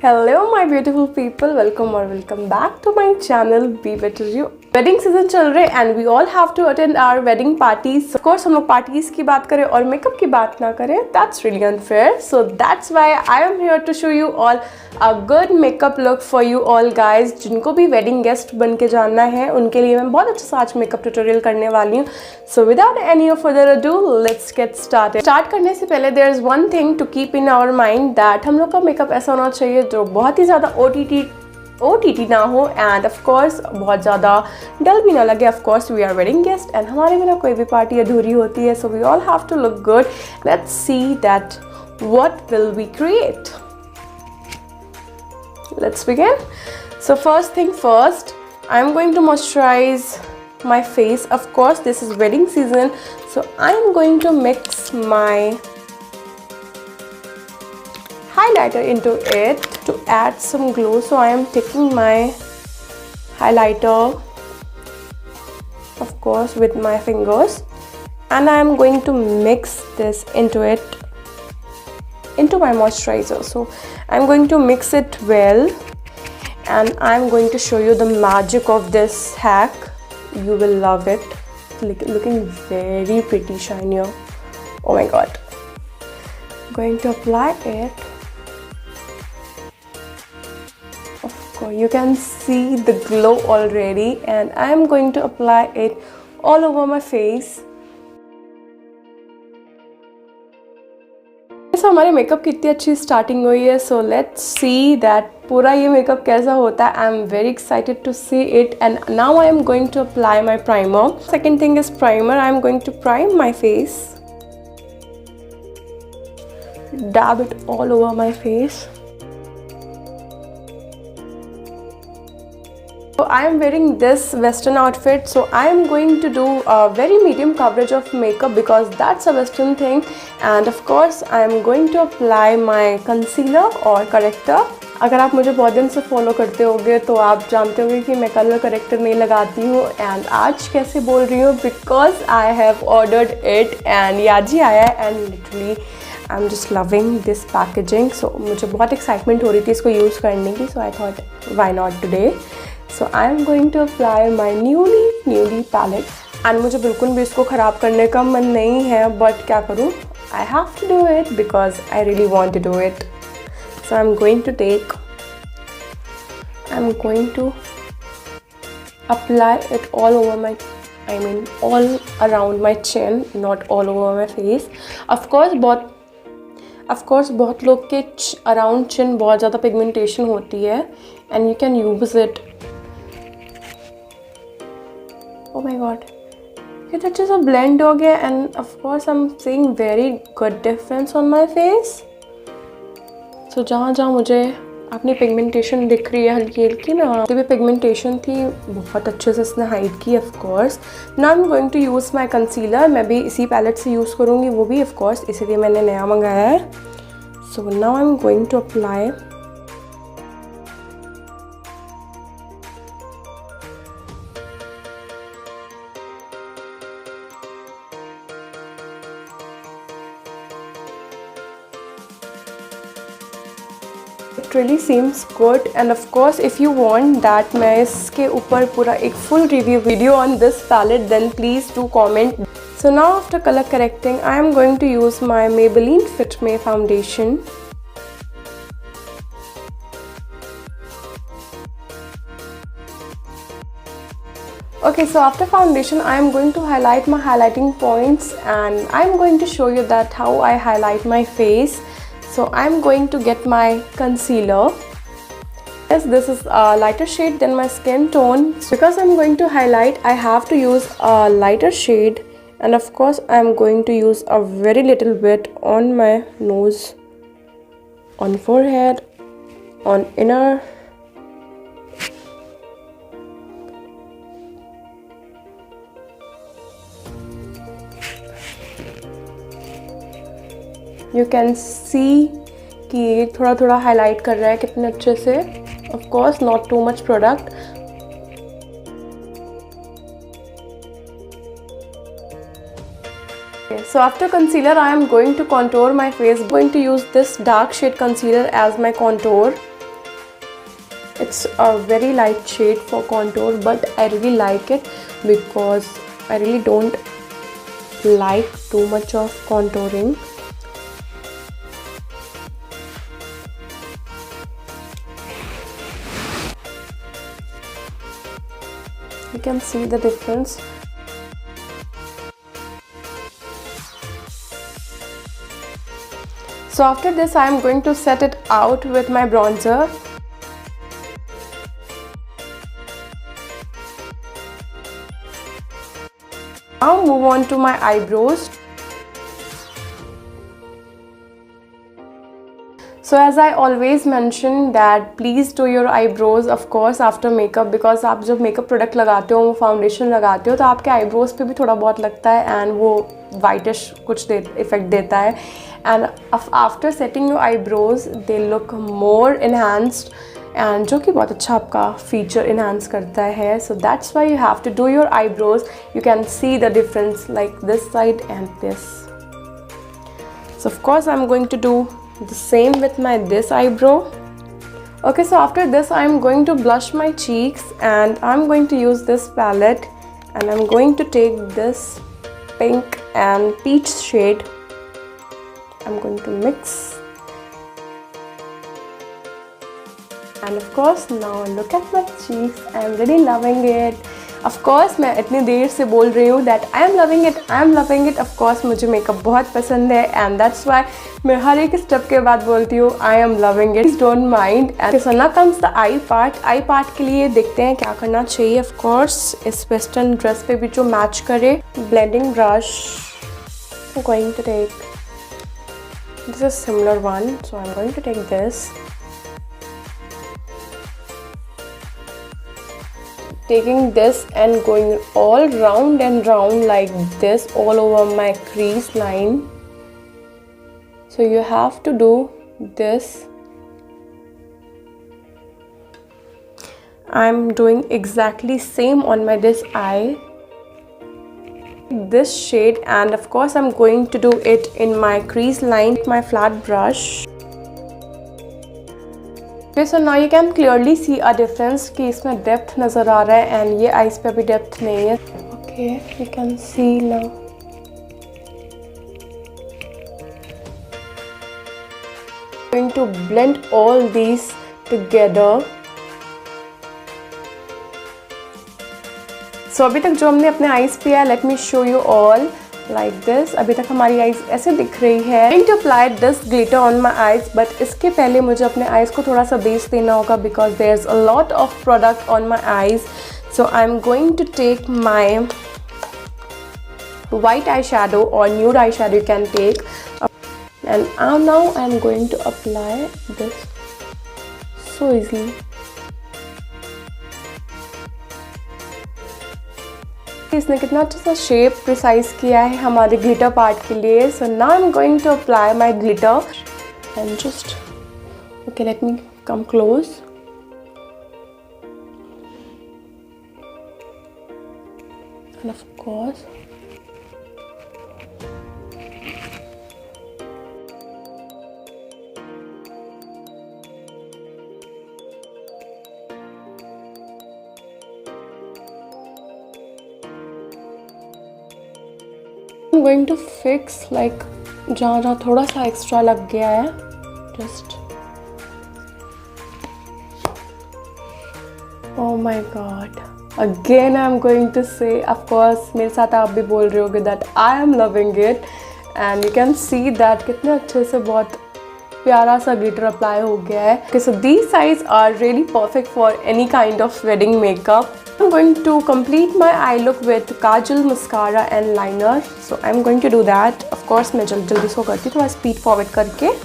Hello my beautiful people, welcome back to my channel Be Better You. Wedding season चल रहे and we all have to attend our wedding parties. Of course हम लोग parties की बात करें और makeup की बात ना करें, that's really unfair. So that's why I am here to show you all a good makeup look for you all guys. जिनको भी वेडिंग गेस्ट बन के जानना है उनके लिए मैं बहुत अच्छा सा आज मेकअप ट्यूटोरियल करने वाली हूँ. So without any of further ado let's get started. Start करने से पहले there is one thing to keep in our mind that हम लोग का मेकअप ऐसा होना चाहिए जो बहुत ही ज़्यादा OTT ना हो एंड ऑफ कोर्स बहुत ज़्यादा डल भी ना लगे. Of course we are wedding guest and हमारे बिना कोई भी पार्टी अधूरी होती है. So we all have to look good. Let's see that what will we create. Let's begin. So first thing first, I am going to moisturize my face. Of course this is wedding season, so I am going to mix my highlighter into it to add some glow. So I am taking my highlighter of course with my fingers and I am going to mix this into my moisturizer. So I am going to mix it well and I am going to show you the magic of this hack. You will love it. Looking very pretty shinier. Oh my god. Going to apply it. Of course you can see the glow already and I am going to apply it all over my face. So हमारे makeup की इतनी अच्छी starting हुई है. So let's see that पूरा ये makeup कैसा होता है. I am very excited to see it and now I am going to apply my primer. Second thing is primer. I am going to prime my face, dab it all over my face. So I am wearing this western outfit, so I am going to do a very medium coverage of makeup because that's a western thing. And of course I am going to apply my concealer or corrector. अगर आप मुझे बहुत दिन से follow करते होंगे तो आप जानते होंगे कि मैं कलर करेक्टर नहीं लगाती हूँ. एंड आज कैसे बोल रही हूँ because I have ordered it and ये आज ही आया है and literally I am just loving this packaging. So मुझे बहुत एक्साइटमेंट हो रही थी इसको यूज़ करने की. So I thought why not today. So I am going to apply my newly palette and मुझे बिल्कुल भी इसको ख़राब करने का मन नहीं है बट क्या करूँ, I have to do it because I really want to do it. So I'm going to apply it all over my, all around my chin, not all over my face. Of course बहुत लोग के around chin बहुत ज़्यादा pigmentation होती है and you can use it. Oh my god, ये अच्छे से blend हो गया and of course I'm seeing very good difference on my face. तो जहाँ मुझे अपनी पिगमेंटेशन दिख रही है हल्की हल्की ना, तो भी पिगमेंटेशन थी बहुत अच्छे से इसने हाइड की. Of course now I am going to use my concealer. मैं भी इसी पैलेट से यूज़ करूँगी, वो भी ऑफ कोर्स इसीलिए मैंने नया मंगाया है. So now I am going to apply It really seems good and of course if you want that मैं इसके ऊपर पूरा एक full review video on this palette then please do comment. So now after color correcting I am going to use my Maybelline Fit Me foundation. Okay, so after foundation I am going to highlight my highlighting points and I am going to show you that how I highlight my face. So I'm going to get my concealer. Yes, this is a lighter shade than my skin tone. Because I'm going to highlight, I have to use a lighter shade. And of course, I'm going to use a very little bit on my nose, on forehead, on inner. You can see कि थोड़ा थोड़ा highlight कर रहा है कितने अच्छे से. Of course not too much product. Okay, so after concealer I am going to contour my face. I'm going to use this dark shade concealer as my contour. It's a very light shade for contour, but I really like it because I really don't like too much of contouring. You can see the difference. So after this I am going to set it out with my bronzer. Now move on to my eyebrows. So as I always mention that please do your eyebrows of course after makeup, because आप जब makeup product लगाते हो, वो foundation लगाते हो, तो आपके eyebrows पे भी थोड़ा बहुत लगता है and वो whitish कुछ effect देता है, and after setting your eyebrows they look more enhanced, and जो कि बहुत अच्छा आपका feature enhance करता है. So that's why you have to do your eyebrows. You can see the difference like this side and this. So of course I'm going to do the same with my this eyebrow. Okay, so after this I'm going to blush my cheeks, and I'm going to use this palette, and I'm going to take this pink and peach shade. I'm going to mix, and of course now look at my cheeks. I'm really loving it. Of course मैं इतनी देर से बोल रही हूँ that I am loving it, I am loving it. Of course मुझे makeup बहुत पसंद है, and that's why मैं हर एक स्टेप के बाद बोलती हूँ I am loving it. Please don't mind. And so now comes the eye part. Eye part के लिए देखते हैं क्या करना चाहिए. Of course इस western dress पे भी जो match करे. Blending brush. I'm going to take this is similar one, so I'm going to take this. Taking this and going all round and round like this all over my crease line. So you have to do this. I'm doing exactly same on my this eye, this shade, and of course I'm going to do it in my crease line with my flat brush. Okay, so now you can clearly see a difference कि इसमें depth नज़र आ रहा है and ये eyes पे अभी depth नहीं है. Okay, you can see now. I'm going to blend all these together. So अभी तक जो हमने अपने eyes पे है, let me show you all. Like this. अभी तक हमारी आईज ऐसे दिख रही है. I'm going to apply this glitter on my eyes, but इसके पहले मुझे अपने आईज को थोड़ा सा बेस देना होगा because there's a lot of product on my eyes. So I'm going to take my white eyeshadow or nude eyeshadow you can take, and now I'm going to apply this so easily. इसने कितना अच्छा सा shape precise किया है हमारे glitter part के लिए. So now I am going to apply my glitter and just okay let me come close. And of course I'm going to fix like जहाँ थोड़ा सा एक्स्ट्रा लग गया है. Just oh my god, again I'm going to say, of course मेरे साथ आप भी बोल रहे होगे that I am loving it, and you can see that कितने अच्छे से बहुत प्यारा सा glitter apply हो गया है. Okay, so these eyes are really perfect for any kind of wedding makeup. I'm going to complete my eye look with kajal, mascara and liner. So I'm going to do that. Of course मैं जल्दी से करती हूँ थोड़ा speed forward करके.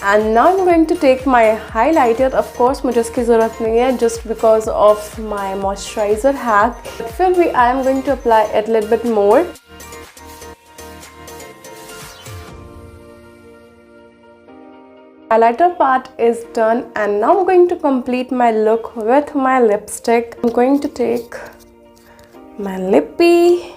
And now I'm going to take my highlighter. Of course मुझे इसकी ज़रूरत नहीं है just because of my moisturizer hack. फिर भी I am going to apply it a little bit more. Highlighter part is done, and now I'm going to complete my look with my lipstick. I'm going to take my lippy.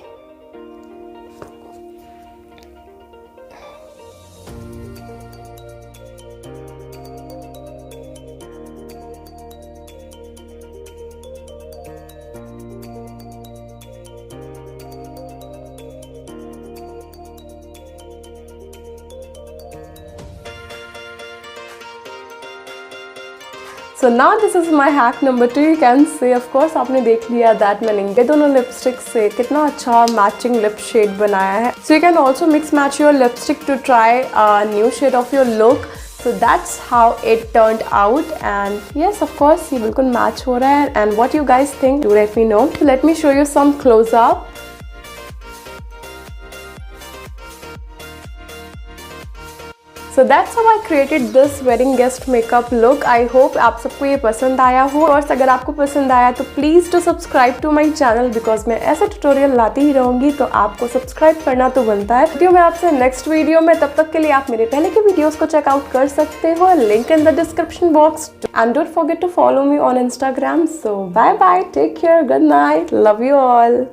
So now this is my hack number 2. You can say, of course, आपने देख लिया that मैंने ये दोनों lipstick से कितना अच्छा matching lip shade बनाया है. So you can also mix match your lipstick to try a new shade of your look. So that's how it turned out, and yes, of course, ये बिल्कुल match हो रहा है. And what you guys think? Do let me know. So let me show you some close up. So that's how I created this wedding guest makeup look. I hope आप सबको ये पसंद आया हो, और अगर आपको पसंद आया तो please to subscribe to my channel, because मैं ऐसा ट्यूटोरियल लाती ही रहूँगी, तो आपको सब्सक्राइब करना तो बनता है. तो मैं आपसे नेक्स्ट वीडियो में, तब तक के लिए आप मेरे पहले के वीडियोस को चेकआउट कर सकते हो, link in the description box. And don't forget to follow me on Instagram. So bye bye, take care, good night, love you all.